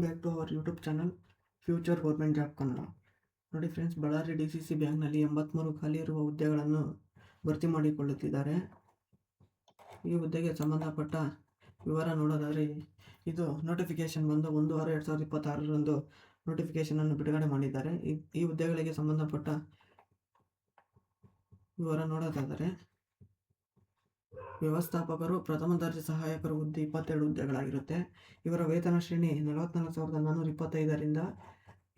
Back to our YouTube channel future government job Kannada. ನೋಡಿ friends, Ballari DCC ಬ್ಯಾಂಕ್ನಲ್ಲಿ 83 ಖಾಲಿ ಇರುವ ಹುದ್ದೆಗಳನ್ನು ಭರ್ತಿ ಮಾಡಿಕೊಳ್ಳುತ್ತಿದ್ದಾರೆ. ಈ ಹುದ್ದೆಗೆ ಸಂಬಂಧಪಟ್ಟ ವಿವರ ನೋಡೋದಾದರೆ, ಇದು ನೋಟಿಫಿಕೇಶನ್ ಬಂದು 1/6/2026 ನೋಟಿಫಿಕೇಶನನ್ನು ಬಿಡುಗಡೆ ಮಾಡಿದ್ದಾರೆ. ಈ ಹುದ್ದೆಗಳಿಗೆ ಸಂಬಂಧಪಟ್ಟ ವಿವರ ನೋಡೋದಾದರೆ, ವ್ಯವಸ್ಥಾಪಕರು ಪ್ರಥಮ ದರ್ಜೆ ಸಹಾಯಕರು ಹುದ್ದೆ 22 ಹುದ್ದೆಗಳಾಗಿರುತ್ತೆ. ಇವರ ವೇತನ ಶ್ರೇಣಿ 44,425ರಿಂದ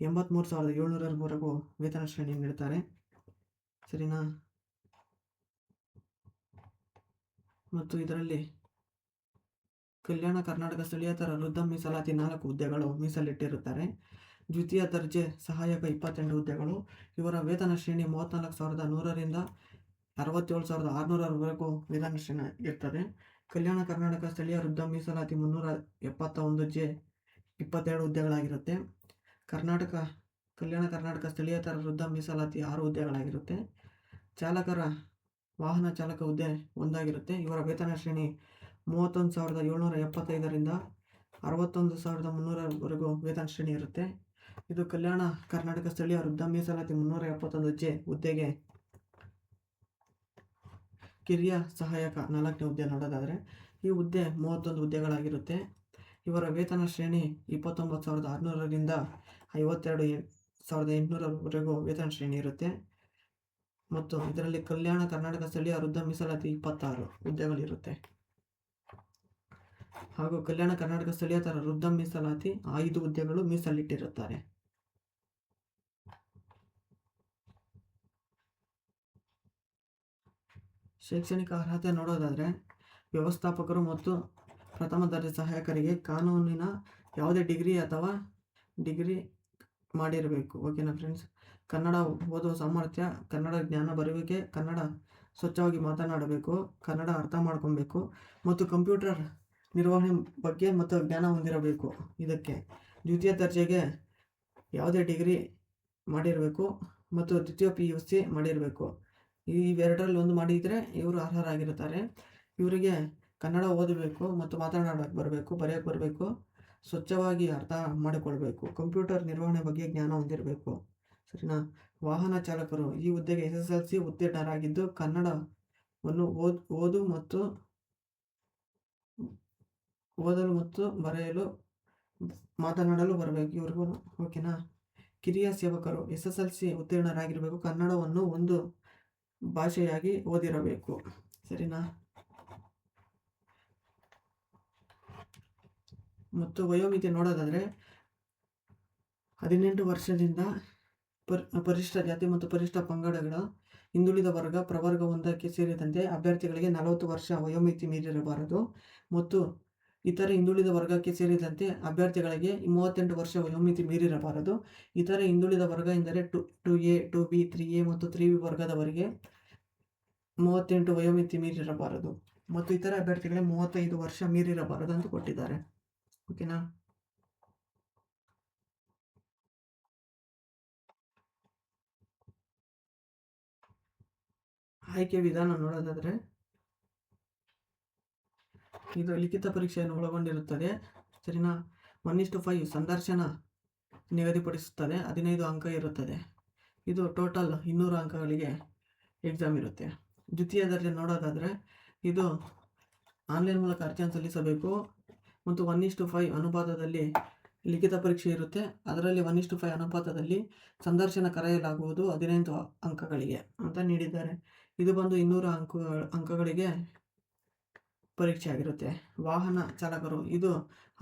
83,700ವರೆಗೂ ವೇತನ ಶ್ರೇಣಿ ನೀಡ್ತಾರೆ. ಸರಿನಾ? ಮತ್ತು ಇದರಲ್ಲಿ ಕಲ್ಯಾಣ ಕರ್ನಾಟಕ ಸ್ಥಳೀಯೇತರ ವೃದ್ಧ ಮೀಸಲಾತಿ 4 ಹುದ್ದೆಗಳು ಮೀಸಲಿಟ್ಟಿರುತ್ತಾರೆ. ದ್ವಿತೀಯ ದರ್ಜೆ ಸಹಾಯಕ 28 ಹುದ್ದೆಗಳು. ಇವರ ವೇತನ ಶ್ರೇಣಿ 34,100ರಿಂದ 67,600ವರೆಗೂ ವೇತನ ಶ್ರೇಣಿ ಇರ್ತದೆ. ಕಲ್ಯಾಣ ಕರ್ನಾಟಕ ಸ್ಥಳೀಯ ವೃದ್ಧ ಮೀಸಲಾತಿ 371J 22 ಹುದ್ದೆಗಳಾಗಿರುತ್ತೆ. ಕಲ್ಯಾಣ ಕರ್ನಾಟಕ ಸ್ಥಳೀಯೇತರ ವೃದ್ಧ ಮೀಸಲಾತಿ 6 ಹುದ್ದೆಗಳಾಗಿರುತ್ತೆ. ಚಾಲಕರ ವಾಹನ ಚಾಲಕ ಹುದ್ದೆ 1ಆಗಿರುತ್ತೆ. ಇವರ ವೇತನ ಶ್ರೇಣಿ 31,775ರಿಂದ 61,300ವರೆಗೂ ವೇತನ ಶ್ರೇಣಿ ಇರುತ್ತೆ. ಇದು ಕಲ್ಯಾಣ ಕರ್ನಾಟಕ ಸ್ಥಳೀಯ ವೃದ್ಧ ಮೀಸಲಾತಿ 371J ಹುದ್ದೆಗೆ ಕಿರಿಯ ಸಹಾಯಕ 4ನೇ ಹುದ್ದೆ ನೋಡೋದಾದರೆ, ಈ ಹುದ್ದೆ 31 ಹುದ್ದೆಗಳಾಗಿರುತ್ತೆ. ಇವರ ವೇತನ ಶ್ರೇಣಿ 29,600ರಿಂದ 52,800ವರೆಗೂ ವೇತನ ಶ್ರೇಣಿ ಇರುತ್ತೆ. ಮತ್ತು ಇದರಲ್ಲಿ ಕಲ್ಯಾಣ ಕರ್ನಾಟಕ ಸ್ಥಳೀಯ ವೃದ್ಧ ಮೀಸಲಾತಿ 26 ಹುದ್ದೆಗಳಿರುತ್ತೆ. ಹಾಗೂ ಕಲ್ಯಾಣ ಕರ್ನಾಟಕ ಸ್ಥಳೀಯೇತರ ವೃದ್ಧ ಮೀಸಲಾತಿ 5 ಹುದ್ದೆಗಳು ಮೀಸಲಿಟ್ಟಿರುತ್ತಾರೆ. ಶೈಕ್ಷಣಿಕ ಅರ್ಹತೆ ನೋಡೋದಾದರೆ, ವ್ಯವಸ್ಥಾಪಕರು ಮತ್ತು ಪ್ರಥಮ ದರ್ಜೆ ಸಹಾಯಕರಿಗೆ ಕಾನೂನಿನ ಯಾವುದೇ ಡಿಗ್ರಿ ಮಾಡಿರಬೇಕು. ಓಕೆನಾ ಫ್ರೆಂಡ್ಸ್? ಕನ್ನಡ ಓದುವ ಸಾಮರ್ಥ್ಯ, ಕನ್ನಡ ಜ್ಞಾನ, ಬರುವಿಕೆ, ಕನ್ನಡ ಸ್ವಚ್ಛವಾಗಿ ಮಾತನಾಡಬೇಕು, ಕನ್ನಡ ಅರ್ಥ ಮಾಡ್ಕೊಬೇಕು ಮತ್ತು ಕಂಪ್ಯೂಟರ್ ನಿರ್ವಹಣೆ ಬಗ್ಗೆ ಮತ್ತು ಜ್ಞಾನ ಹೊಂದಿರಬೇಕು. ಇದಕ್ಕೆ ದ್ವಿತೀಯ ದರ್ಜೆಗೆ ಯಾವುದೇ ಡಿಗ್ರಿ ಮಾಡಿರಬೇಕು ಮತ್ತು ದ್ವಿತೀಯ PUC ಮಾಡಿರಬೇಕು. ಇವೆರಡರಲ್ಲಿ ಒಂದು ಮಾಡಿದರೆ ಇವರು ಅರ್ಹರಾಗಿರುತ್ತಾರೆ. ಇವರಿಗೆ ಕನ್ನಡ ಓದಬೇಕು ಮತ್ತು ಮಾತನಾಡೋಕ್ಕೆ ಬರಬೇಕು, ಬರೆಯೋಕ್ಕೆ ಬರಬೇಕು, ಸ್ವಚ್ಛವಾಗಿ ಅರ್ಥ ಮಾಡಿಕೊಳ್ಬೇಕು, ಕಂಪ್ಯೂಟರ್ ನಿರ್ವಹಣೆ ಬಗ್ಗೆ ಜ್ಞಾನ ಹೊಂದಿರಬೇಕು. ಸರಿನಾ? ವಾಹನ ಚಾಲಕರು ಈ ಹುದ್ದೆಗೆ SSLC ಉತ್ತೀರ್ಣರಾಗಿದ್ದು ಕನ್ನಡವನ್ನು ಓದಲು ಮತ್ತು ಬರೆಯಲು ಮಾತನಾಡಲು ಬರಬೇಕು ಇವ್ರಿಗೂ. ಓಕೆನಾ? ಕಿರಿಯ ಸೇವಕರು SSLC ಉತ್ತೀರ್ಣರಾಗಿರಬೇಕು, ಕನ್ನಡವನ್ನು ಒಂದು ಭಾಷೆಯಾಗಿ ಓದಿರಬೇಕು. ಸರಿನಾ? ಮತ್ತು ವಯೋಮಿತಿ ನೋಡೋದಾದರೆ, 18 ವರ್ಷದಿಂದ ಪರಿಶಿಷ್ಟ ಜಾತಿ ಮತ್ತು ಪರಿಶಿಷ್ಟ ಪಂಗಡಗಳ ಹಿಂದುಳಿದ ವರ್ಗ ಪ್ರವರ್ಗ 1ಕ್ಕೆ ಸೇರಿದಂತೆ ಅಭ್ಯರ್ಥಿಗಳಿಗೆ 40 ವರ್ಷ ವಯೋಮಿತಿ ಮೀರಿರಬಾರದು. ಮತ್ತು ಇತರೆ ಹಿಂದುಳಿದ ವರ್ಗಕ್ಕೆ ಸೇರಿದಂತೆ ಅಭ್ಯರ್ಥಿಗಳಿಗೆ 38 ವರ್ಷ ವಯೋಮಿತಿ ಮೀರಿರಬಾರದು. ಇತರೆ ಹಿಂದುಳಿದ ವರ್ಗ ಎಂದರೆ 2A, 2B, 3A ಮತ್ತು 3B ವರ್ಗದವರಿಗೆ 38 ವಯೋಮಿತಿ ಮೀರಿರಬಾರದು. ಮತ್ತು ಇತರ ಅಭ್ಯರ್ಥಿಗಳಿಗೆ 35 ವರ್ಷ ಮೀರಿರಬಾರದು ಅಂತ ಕೊಟ್ಟಿದ್ದಾರೆ. ಓಕೆನಾ? ಆಯ್ಕೆ ವಿಧಾನ ನೋಡೋದಾದರೆ, ಇದು ಲಿಖಿತ ಪರೀಕ್ಷೆಯನ್ನು ಒಳಗೊಂಡಿರುತ್ತದೆ. ಸರಿನಾ? 1:5 ಸಂದರ್ಶನ ನಿಗದಿಪಡಿಸುತ್ತದೆ. 15 ಅಂಕ ಇರುತ್ತದೆ. ಇದು ಟೋಟಲ್ 200 ಅಂಕಗಳಿಗೆ ಎಕ್ಸಾಮ್ ಇರುತ್ತೆ. ದ್ವಿತೀಯ ದರ್ಜೆ ನೋಡೋದಾದರೆ, ಇದು ಆನ್ಲೈನ್ ಮೂಲಕ ಅರ್ಜಿಯನ್ನು ಸಲ್ಲಿಸಬೇಕು ಮತ್ತು 1:5 ಅನುಪಾತದಲ್ಲಿ ಲಿಖಿತ ಪರೀಕ್ಷೆ ಇರುತ್ತೆ. ಅದರಲ್ಲಿ 1:5 ಅನುಪಾತದಲ್ಲಿ ಸಂದರ್ಶನ ಕರೆಯಲಾಗುವುದು 15 ಅಂಕಗಳಿಗೆ ಅಂತ ನೀಡಿದ್ದಾರೆ. ಇದು ಬಂದು 200 ಅಂಕಗಳಿಗೆ ಪರೀಕ್ಷೆ ಆಗಿರುತ್ತೆ. ವಾಹನ ಚಾಲಕರು ಇದು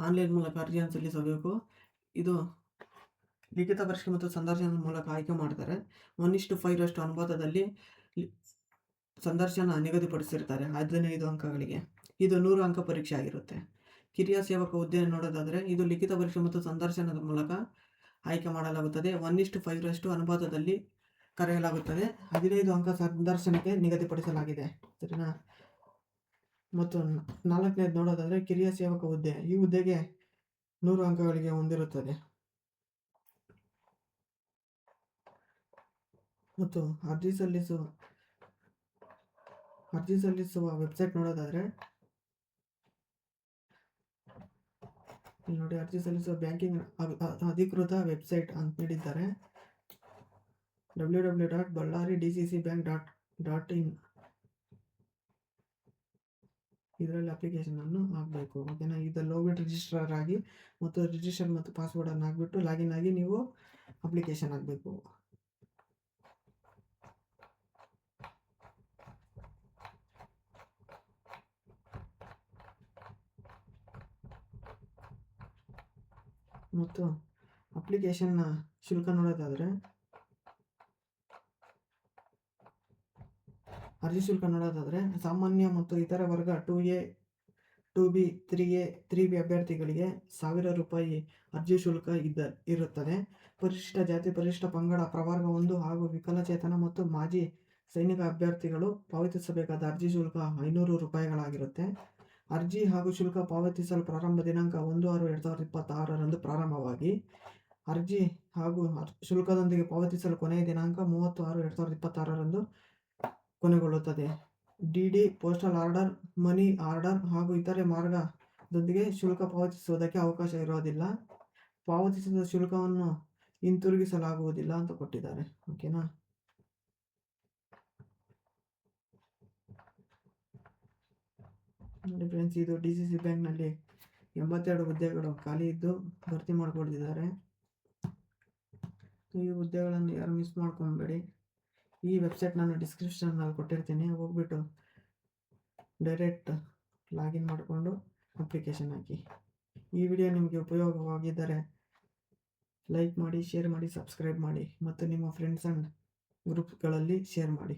ಆನ್ಲೈನ್ ಮೂಲಕ ಅರ್ಜಿಯನ್ನು ಸಲ್ಲಿಸಬೇಕು. ಇದು ಲಿಖಿತ ಪರೀಕ್ಷೆ ಮತ್ತು ಸಂದರ್ಶನದ ಮೂಲಕ ಆಯ್ಕೆ ಮಾಡ್ತಾರೆ. 1:5 ಅನುಪಾತದಲ್ಲಿ ಸಂದರ್ಶನ ನಿಗದಿಪಡಿಸಿರ್ತಾರೆ 15 ಅಂಕಗಳಿಗೆ. ಇದು 100 ಅಂಕ ಪರೀಕ್ಷೆ ಆಗಿರುತ್ತೆ. ಕಿರಿಯ ಸೇವಕ ಹುದ್ದೆ ನೋಡೋದಾದರೆ, ಇದು ಲಿಖಿತ ಪರೀಕ್ಷೆ ಮತ್ತು ಸಂದರ್ಶನದ ಮೂಲಕ ಆಯ್ಕೆ ಮಾಡಲಾಗುತ್ತದೆ. 1:5 ಅನುಪಾತದಲ್ಲಿ ಕರೆಯಲಾಗುತ್ತದೆ. 15 ಅಂಕ ಸಂದರ್ಶನಕ್ಕೆ ನಿಗದಿಪಡಿಸಲಾಗಿದೆ. ಸರಿನಾ? ಮತ್ತು 4ನೇದು ನೋಡೋದಾದರೆ, ಕಿರಿಯ ಸೇವಕ ಹುದ್ದೆ. ಈ ಹುದ್ದೆಗೆ 100 ಅಂಕಗಳಿಗೆ ಹೊಂದಿರುತ್ತದೆ. ಮತ್ತು ಅರ್ಜಿ ಸಲ್ಲಿಸುವ ವೆಬ್ಸೈಟ್ ನೋಡೋದಾದರೆ, ಇಲ್ಲಿ ನೋಡಿ, ಅರ್ಜಿ ಸಲ್ಲಿಸುವ ಬ್ಯಾಂಕಿಂಗ್ ಅಧಿಕೃತ ವೆಬ್ಸೈಟ್ ಅಂತ ನೀಡಿದ್ದಾರೆ, www.ballaricdccbank.in. ಇದರಲ್ಲಿ ಅಪ್ಲಿಕೇಶನನ್ನು ಹಾಕಬೇಕು. ಓಕೆನಾ, ಇದರಲ್ಲಿ ಹೋಗ್ಬಿಟ್ಟು ರಿಜಿಸ್ಟರ್ ಆಗಿ ಮತ್ತು ರಿಜಿಸ್ಟರ್ ಮತ್ತು ಪಾಸ್ವರ್ಡನ್ನು ಹಾಕ್ಬಿಟ್ಟು ಲಾಗಿನ್ ಆಗಿ ನೀವು ಅಪ್ಲಿಕೇಶನ್ ಹಾಕಬೇಕು. ಮತ್ತು ಅಪ್ಲಿಕೇಶನ್ನ ಶುಲ್ಕ ನೋಡೋದಾದರೆ, ಅರ್ಜಿ ಶುಲ್ಕ ನೋಡೋದಾದರೆ ಸಾಮಾನ್ಯ ಮತ್ತು ಇತರ ವರ್ಗ 2A, 2B, 3A, 3B ಅಭ್ಯರ್ಥಿಗಳಿಗೆ 1000 ರೂಪಾಯಿ ಅರ್ಜಿ ಶುಲ್ಕ ಇರುತ್ತದೆ. ಪರಿಶಿಷ್ಟ ಜಾತಿ, ಪರಿಶಿಷ್ಟ ಪಂಗಡ, ಪ್ರವರ್ಗ 1 ಹಾಗೂ ವಿಕಲಚೇತನ ಮತ್ತು ಮಾಜಿ ಸೈನಿಕ ಅಭ್ಯರ್ಥಿಗಳು ಪಾವತಿಸಬೇಕಾದ ಅರ್ಜಿ ಶುಲ್ಕ 500 ರೂಪಾಯಿಗಳಾಗಿರುತ್ತೆ. ಅರ್ಜಿ ಹಾಗೂ ಶುಲ್ಕ ಪಾವತಿಸಲು ಪ್ರಾರಂಭ ದಿನಾಂಕ 1/6/2026 ಪ್ರಾರಂಭವಾಗಿ ಅರ್ಜಿ ಹಾಗೂ ಶುಲ್ಕದೊಂದಿಗೆ ಪಾವತಿಸಲು ಕೊನೆಯ ದಿನಾಂಕ 30/6/2026 ಕೊನೆಗೊಳ್ಳುತ್ತದೆ. DD, postal order, money order ಹಾಗೂ ಇತರೆ ಮಾರ್ಗದೊಂದಿಗೆ ಶುಲ್ಕ ಪಾವತಿಸುವುದಕ್ಕೆ ಅವಕಾಶ ಇರೋದಿಲ್ಲ. ಪಾವತಿಸಿದ ಶುಲ್ಕವನ್ನು ಹಿಂತಿರುಗಿಸಲಾಗುವುದಿಲ್ಲ ಅಂತ ಕೊಟ್ಟಿದ್ದಾರೆ. ಓಕೆನಾ, ನೋಡಿ ಫ್ರೆಂಡ್ಸ್, ಇದು DCC ಬ್ಯಾಂಕ್ನಲ್ಲಿ 82 ಹುದ್ದೆಗಳು ಖಾಲಿ ಇದ್ದು ಭರ್ತಿ ಮಾಡ್ಕೊಳ್ತಿದ್ದಾರೆ. ಈ ಹುದ್ದೆಗಳನ್ನು ಯಾರು ಮಿಸ್ ಮಾಡ್ಕೊಬೇಡಿ. ಈ ವೆಬ್ಸೈಟ್ ನಾನು ಡಿಸ್ಕ್ರಿಪ್ಷನ್ನಲ್ಲಿ ಕೊಟ್ಟಿರ್ತೀನಿ, ಹೋಗ್ಬಿಟ್ಟು ಡೈರೆಕ್ಟ್ ಲಾಗಿನ್ ಮಾಡಿಕೊಂಡು ಅಪ್ಲಿಕೇಶನ್ ಹಾಕಿ. ಈ ವಿಡಿಯೋ ನಿಮಗೆ ಉಪಯೋಗವಾಗಿದ್ದರೆ ಲೈಕ್ ಮಾಡಿ, ಶೇರ್ ಮಾಡಿ, ಸಬ್ಸ್ಕ್ರೈಬ್ ಮಾಡಿ ಮತ್ತು ನಿಮ್ಮ ಫ್ರೆಂಡ್ಸ್ ಆ್ಯಂಡ್ ಗ್ರೂಪ್ಗಳಲ್ಲಿ ಶೇರ್ ಮಾಡಿ.